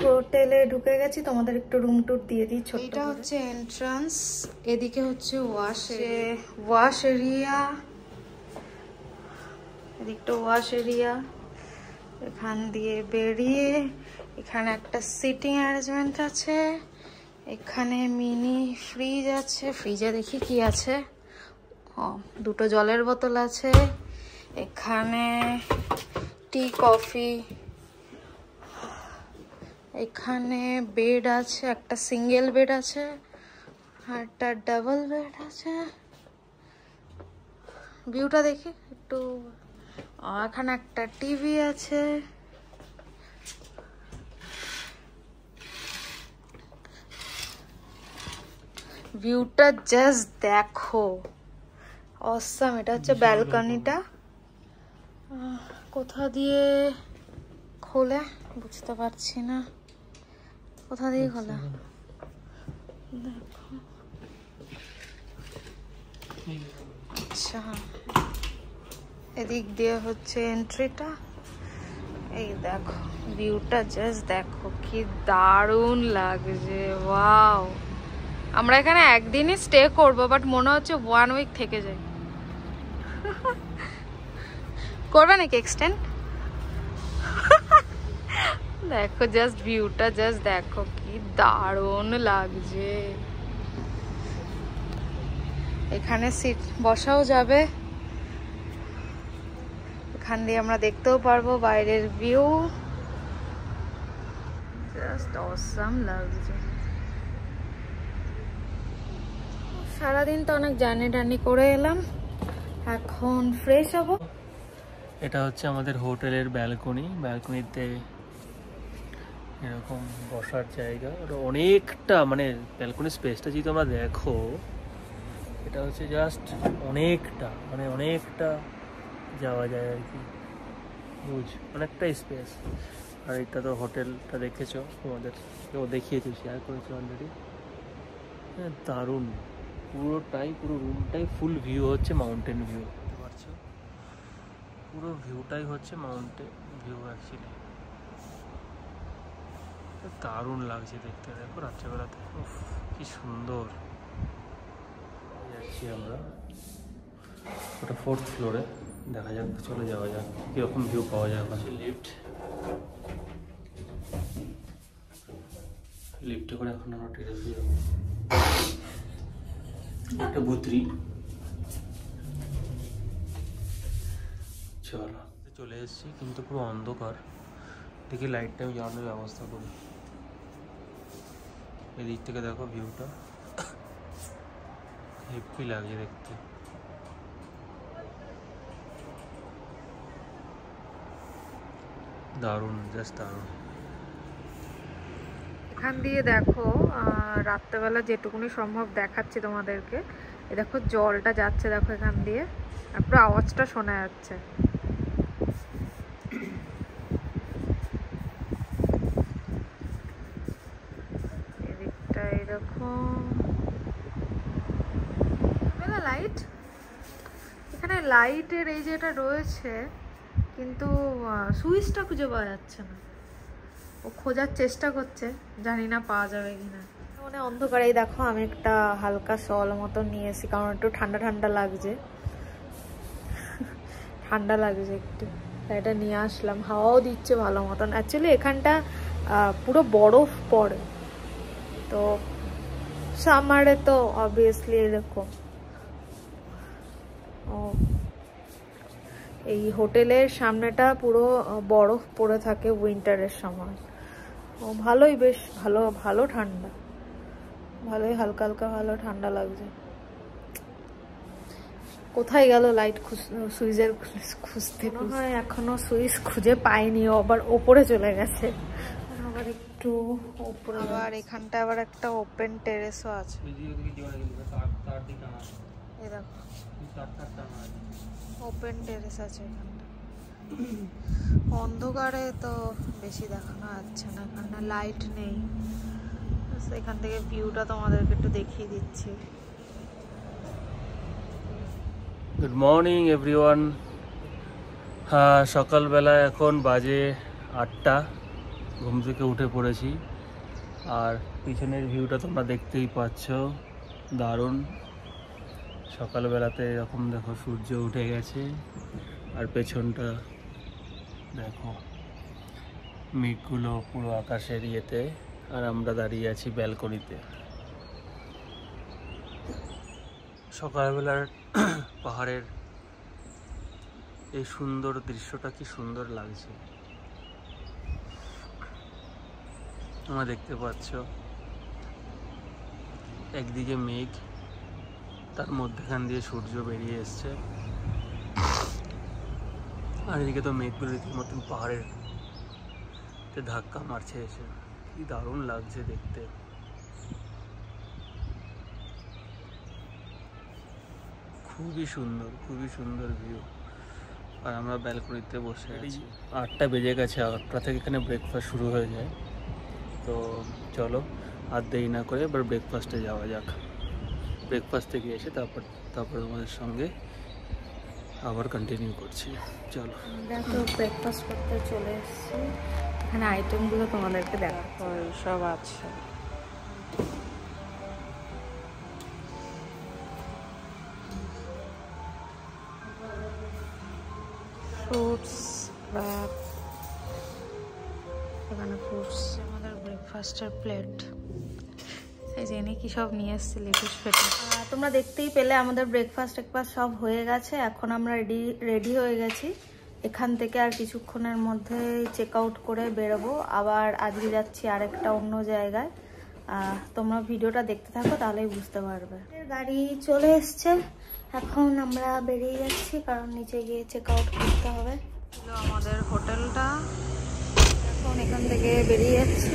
হোটেলে ঢুকে গেছি, তোমাদের একটু রুম টুর দিয়ে দিই। এটা হচ্ছে এন্ট্রান্স, এদিকে হচ্ছে ওয়াশ এরিয়া, এদিকটা ওয়াশ এরিয়া। এখান দিয়ে বেরিয়ে এখানে একটা সিটিং অ্যারেঞ্জমেন্ট আছে, এখানে মিনি ফ্রিজ আছে, ফ্রিজে দেখি কি আছে। ও, দুটো জলের বোতল আছে, এখানে টি কফি, এখানে বেড আছে, একটা সিঙ্গেল বেড আছে আর একটা ডাবল বেড আছে। ভিউটা দেখি একটু। এখানে একটা টিভি আছে, ভিউটা জাস্ট দেখো, অসাম। এটা হচ্ছে ব্যালকনিটা। কোথা দিয়ে খোলে বুঝতে পারছি না, কোথা দিয়ে খোলে দেখো। আচ্ছা, এদিক দিয়ে হচ্ছে এন্ট্রিটা। এই দেখো ভিউটা জাস্ট দেখো, কি দারুণ লাগছে, ওয়াও। আমরা এখানে একদিনই স্টে করবো, বাট মনে হচ্ছে 1 উইক থেকে যাই। করবে নাকি এক্সটেন্ড? দেখো জাস্ট ভিউটা জাস্ট দেখো, কি দারুণ লাগছে। এখানে সিট বসাও যাবে, এখান দিয়ে আমরা দেখতেও পারবো বাইরের ভিউ। জাস্ট অসাম লাগছে। সারাদিন তো অনেক জার্নি করে এলাম, এখন ফ্রেশ হবো। এটা হচ্ছে আমাদের হোটেলের ব্যালকনি। ব্যালকনিতে এরকম বসার জায়গা, অনেকটা, মানে ব্যালকনির স্পেসটা যদি তোমরা দেখো, এটা হচ্ছে জাস্ট অনেকটা, মানে অনেকটা যাওয়া যায় আর কি, অনেকটা স্পেস। আর এটা তো হোটেলটা দেখেছো, তোমাদের দেখিয়েছি, শেয়ার করেছি অলরেডি। হ্যাঁ, দারুণ। পুরো রুমটাই ফুল ভিউ হচ্ছে মাউন্টেন ভিউ, বুঝতে পারছো? পুরো ভিউটাই হচ্ছে মাউন্টেন ভিউ অ্যাকচুয়ালি। দারুণ লাগছে দেখতে, দেখো রাত্রেবেলাতে, উফ কি সুন্দর। যাচ্ছি আমরা, ওটা 4th ফ্লোরে, দেখা যাক, চলে যাওয়া যাক কীরকম ভিউ পাওয়া যায়। লিফটে করে এখন আমরা টেরেসে যাবো। একটা বুতরি, চলে এসেছি, কিন্তু পুরো অন্ধকার। দেখি লাইটটা আমি জ্বালানোর ব্যবস্থা করি। এদিক থেকে দেখো ভিউটা, হেভি লাগছে দেখতে। দারুণ, জাস্ট দারুণ। এখান দিয়ে দেখো রাত্রেবেলা যেটুকুনি সম্ভব দেখাচ্ছি তোমাদেরকে। এই দেখো জলটা যাচ্ছে, দেখো এখান দিয়ে, আর পুরো আওয়াজটা শোনা যাচ্ছে। এদিকটা এরকম লাইট, এখানে লাইটের এই যে এটা রয়েছে, কিন্তু সুইচটা খুঁজে পাওয়া যাচ্ছে না। ও খোঁজার চেষ্টা করছে, জানি না পাওয়া যাবে কিনা। মানে অন্ধকারে দেখো আমি একটা হালকা শল মতো নিয়ে এসেছি, কারণ একটু ঠান্ডা ঠান্ডা লাগছে, ঠান্ডা লাগছে একটু, তাই এটা নিয়ে আসলাম। হাওয়াও দিচ্ছে ভালো মতন। অ্যাকচুয়ালি এখানটা পুরো বরফ পড়ে, তো সামারে তো অবভিয়াসলি এরকম। এই হোটেলের সামনেটা পুরো বরফ পড়ে থাকে উইন্টারের সময়। ভালোই, বেশ ভালো ভালো ঠান্ডা, ভালোই হালকা হালকা ভালো ঠান্ডা লাগছে। কোথায় গেল লাইট সুইচের খুঁজতে? হয় এখনো সুইচ খুঁজে পাইনি, আবার ওপরে চলে গেছে। আবার একটু ওপরে, আবার এখানটা আবার একটা ওপেন টেরেসও আছে। এই দেখো ওপেন টেরেস আছে এখানটা। অন্ধকারে তো বেশি দেখানো যাচ্ছে না, এখানে লাইট নেই। এখান থেকে ভিউটা তোমাদেরকে একটু দেখিয়ে দিচ্ছি। Good morning everyone. হ্যাঁ, সকালবেলা এখন বাজে 8টা। ঘুম থেকে উঠে পড়েছি। আর পিছনের ভিউটা তোমরা দেখতেই পাচ্ছ, দারুণ। সকালবেলাতে এরকম দেখো সূর্য উঠে গেছে, আর পেছনটা দেখো মেঘগুলো পুরো আকাশের ইয়েতে, আর আমরা দাঁড়িয়ে আছি ব্যালকনিতে। সকালবেলার পাহাড়ের এই সুন্দর দৃশ্যটা কি সুন্দর লাগছে। তোমরা দেখতে পাচ্ছ একদিকে মেঘ, তার মধ্যখান দিয়ে সূর্য বেরিয়ে এসছে, আর এদিকে তো মেঘগুলো রীতিমতন পাহাড়ের ধাক্কা মারছে এসে। কি দারুণ লাগছে দেখতে। খুবই সুন্দর ভিউ। আর আমরা ব্যালকনিতে বসে আছি। 8টা বেজে গেছে, 8টা থেকে এখানে ব্রেকফাস্ট শুরু হয়ে যায়। তো চলো আর দেরি না করে এবার ব্রেকফাস্টে যাওয়া যাক। ব্রেকফাস্ট থেকে এসে তারপর তোমাদের সঙ্গে আবার কন্টিনিউ করছি। চলো। আমরা তো ব্রেকফাস্ট করতে চলে এসেছি। এখানে আইটেমগুলো তোমাদেরকে দেখাবো, সব আছে। ফ্রুটস, এখানে ফ্রুটস, আমাদের ব্রেকফাস্টের প্লেট। এই জেনে কি সব নিয়ে এসেছি, লেটুস ফেটে। তোমরা দেখতেই পেলে আমাদের ব্রেকফাস্ট সব হয়ে গেছে। এখন আমরা রেডি হয়ে গেছি। এখান থেকে আর কিছুক্ষণের মধ্যে চেক আউট করে বেরোবো। আবার আজকে যাচ্ছি আরেকটা অন্য জায়গায়। তোমরা ভিডিওটা দেখতে থাকো, তাহলেই বুঝতে পারবে। গাড়ি চলে এসছে, এখন আমরা বেরিয়ে যাচ্ছি, কারণ নিচে গিয়ে চেক আউট করতে হবে। আমাদের হোটেলটা, এখন এখান থেকে বেরিয়ে যাচ্ছি,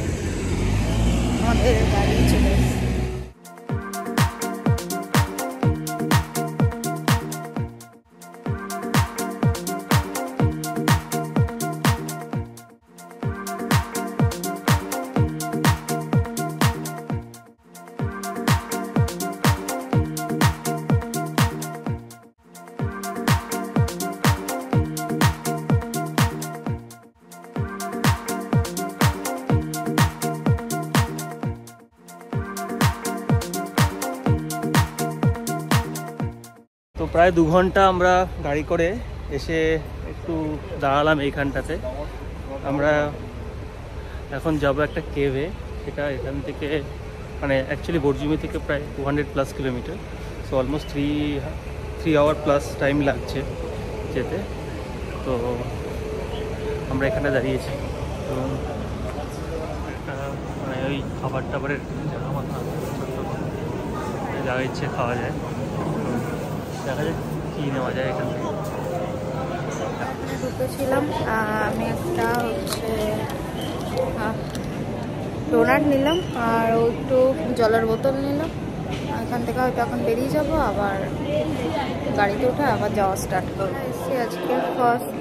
আমাদের গাড়ি চলে এসছে। তো প্রায় 2 ঘন্টা আমরা গাড়ি করে এসে একটু দাঁড়ালাম এইখানটাতে। আমরা এখন যাব একটা কেভে, সেটা এখান থেকে মানে অ্যাকচুয়ালি বর্জুমি থেকে প্রায় 200+ kilometre. So almost 3 hour plus time লাগছে যেতে। তো আমরা এখানে দাঁড়িয়েছি। তো মানে ওই খাবার টাবারের যা ইচ্ছে খাওয়া যায়, দেখা যায় কী নেওয়া যায় এখান থেকে। ঢুকেছিলাম, আমি একটা হচ্ছে ডোনাট নিলাম আর একটু জলের বোতল নিলাম। এখান থেকে হয়তো এখন বেরিয়ে যাব, আবার গাড়িতে উঠে আবার যাওয়া স্টার্ট করবো। এসেছি আজকে ফার্স্ট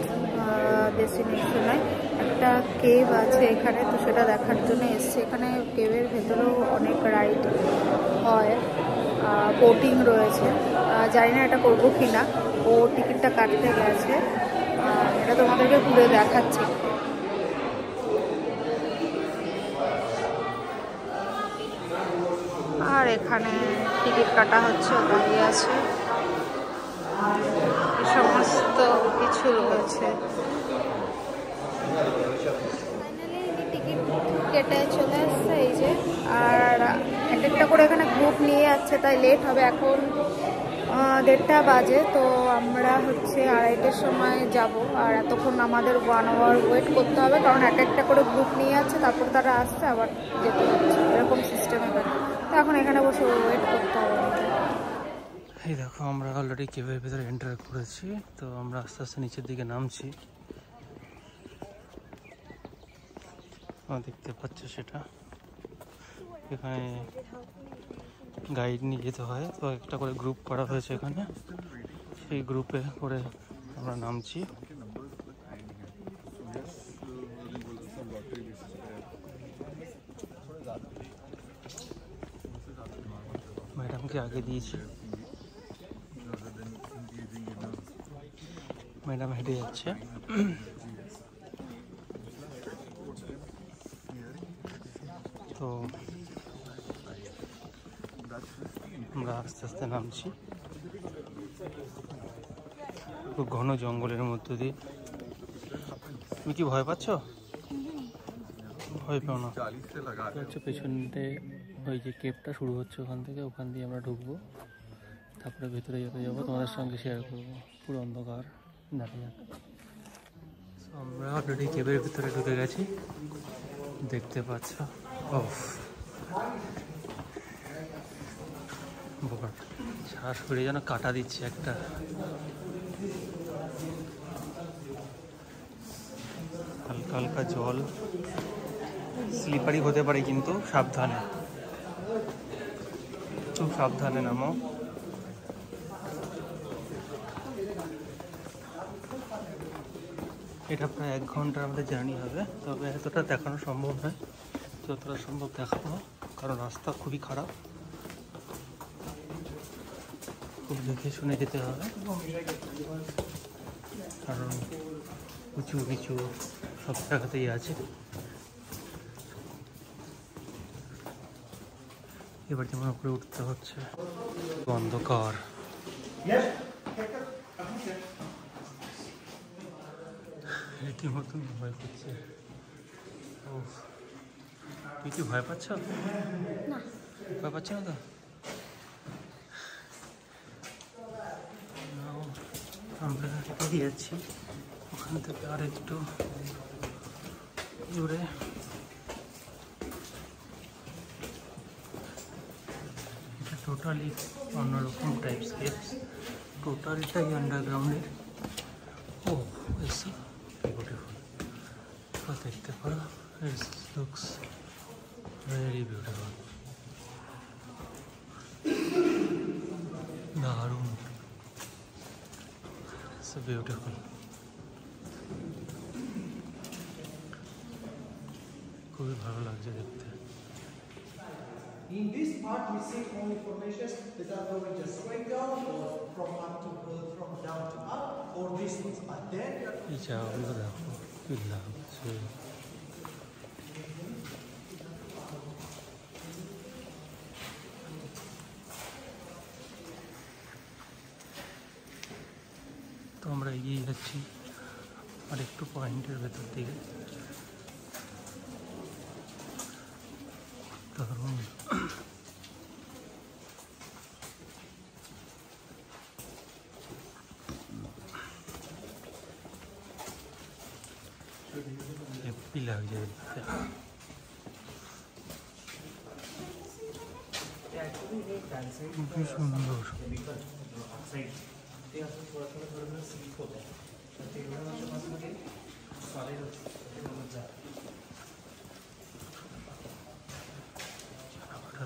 ডেস্টিনেশনে, একটা কেভ আছে এখানে, তো সেটা দেখার জন্য এসেছি। এখানে কেভের ভেতরেও অনেক রাইড হয়, বোটিং রয়েছে। জানি না এটা করবো কি না, ও টিকিটটা কাটতে গেছে, এটা তোমাদেরকে ঘুরে দেখাচ্ছি। আর এখানে টিকিট কাটা হচ্ছে, দাঁড়িয়ে আছে, এই সমস্ত কিছু রয়েছে। টিকিট কেটে চলে আসছে এই যে, আর একটা করে এখানে গ্রুপ নিয়ে যাচ্ছে, তাই লেট হবে। এখন 1:30 বাজে, তো আমরা হচ্ছে 2:30টার সময় যাব। আর এতক্ষণ আমাদের 1 আওয়ার ওয়েট করতে হবে, কারণ একটা করে গ্রুপ নিয়ে যাচ্ছে, তারপর তারা আসছে আবার যেতে হচ্ছে, এরকম সিস্টেমে। তো এখন এখানে বসে ওয়েট করতে হবে। এই দেখো আমরা অলরেডি কেভের ভিতরে এন্টার করেছি। তো আমরা আস্তে আস্তে নিচের দিকে নামছি। দেখতে পাচ্ছ সেটা, এখানে গাইড নিয়ে যেতে হয়। তো একটা করে গ্রুপ করা হয়েছে এখানে, সেই গ্রুপে করে আমরা নামছি। ম্যাডামকে আগে দিয়েছি, ম্যাডাম হেঁটে যাচ্ছে। তো আমরা আস্তে আস্তে নামছি খুব ঘন জঙ্গলের মধ্য দিয়ে। তুমি কি ভয় পাচ্ছ? ভয় পাও না। হচ্ছে পেছনতে ওই যে কেপটা শুরু হচ্ছে ওখান থেকে, ওখান দিয়ে আমরা ঢুকবো, তারপরে ভেতরে যেতে যাবো, তোমাদের সঙ্গে শেয়ার করবো। পুরো অন্ধকার। দেখা যাক। আমরা অলরেডি কেবের ভিতরে ঢুকে গেছি, দেখতে পাচ্ছ। সারা শরীরে যেন কাটা দিচ্ছে একটা। হালকা হালকা জল, স্লিপারি হতে পারে কিন্তু সাবধানে, খুব সাবধানে নামো। এটা প্রায় 1 ঘন্টার আমাদের জার্নি হবে, তবে এতটা দেখানো সম্ভব নয়, যতটা সম্ভব দেখাবো, কারণ রাস্তা খুবই খারাপ, খুব দেখে শুনে যেতে হবে, কারণ উঁচু নিচু সব জায়গাতেই আছে। এবার যেমন উপরে উঠতে হচ্ছে, অন্ধকার। রীতিমতন ভয় করছে। তুই কি ভয় পাচ্ছ? না, ভয় পাচ্ছ না তো? আমরা এগিয়ে যাচ্ছি, ওখান থেকে আর একটু দূরে। এটা টোটালি অন্যরকম টাইপ স্কেপস, টোটালটাই আন্ডারগ্রাউন্ডের। ও এসি বিউটিফুল, দেখতে পারো। ইট লুকস ভেরি বিউটিফুল, দারুণ, সো বিউটিফুল। খুবই ভালো লাগছে দেখতে। In this part, we see only formations that are going just straight down, or from up to from down to up, or these ones. But then এই জায়গাগুলো দেখো কি লাগছে। তো আমরা এগিয়ে যাচ্ছি আর একটু পয়েন্টের ভেতর দিকে। দারুণ। হেপি লাগছে দেখতে। খুবই সুন্দর।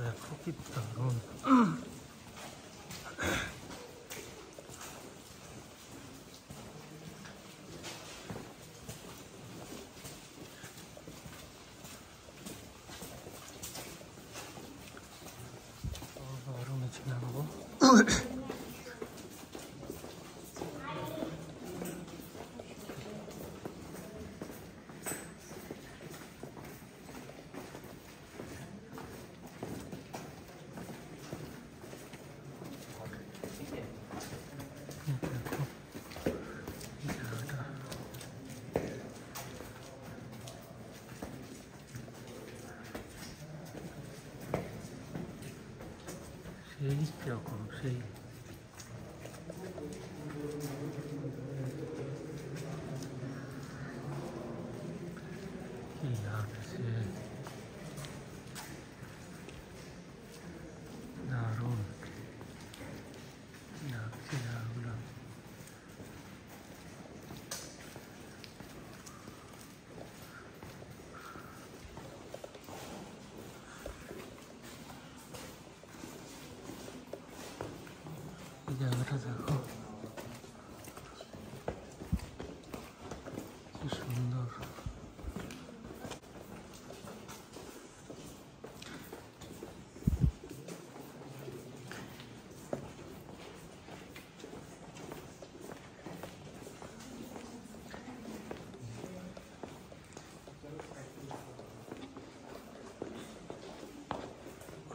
দেখো কি দারুণ। আরো নিচে নামবো। সেই রকম, সেই কি লাগছে, দারুণ লাগছে জায়গাগুলো। এই জায়গাটা দেখো কি সুন্দর।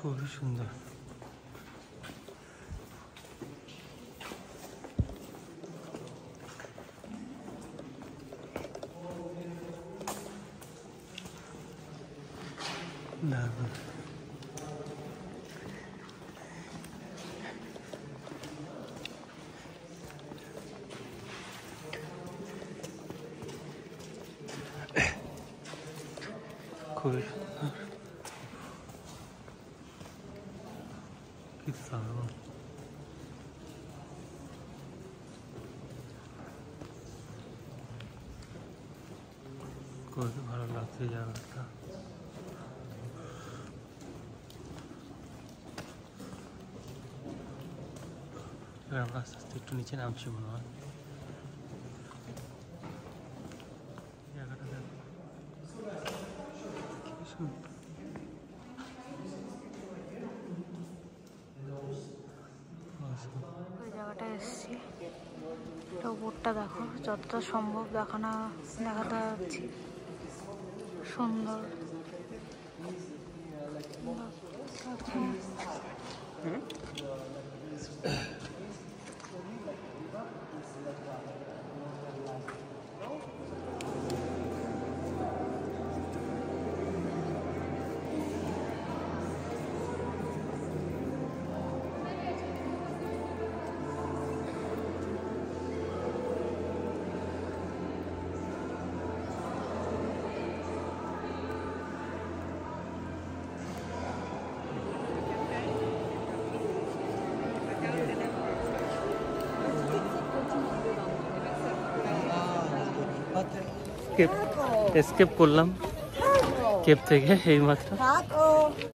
খুবই সুন্দর। দারুণ। খুবই সুন্দর, কি দারুণ। খুবই ভালো লাগছে জায়গাটা। আমরা আস্তে আস্তে একটু নিচে নামছি মনে হয়। জায়গাটা দেখো কি সুন্দর। ওই জায়গাটায় এসছি, এটা উপরটা দেখো, যতটা সম্ভব দেখাতে যাচ্ছি। সুন্দর। এসকেপ করলাম কেপ থেকে এইমাত্র।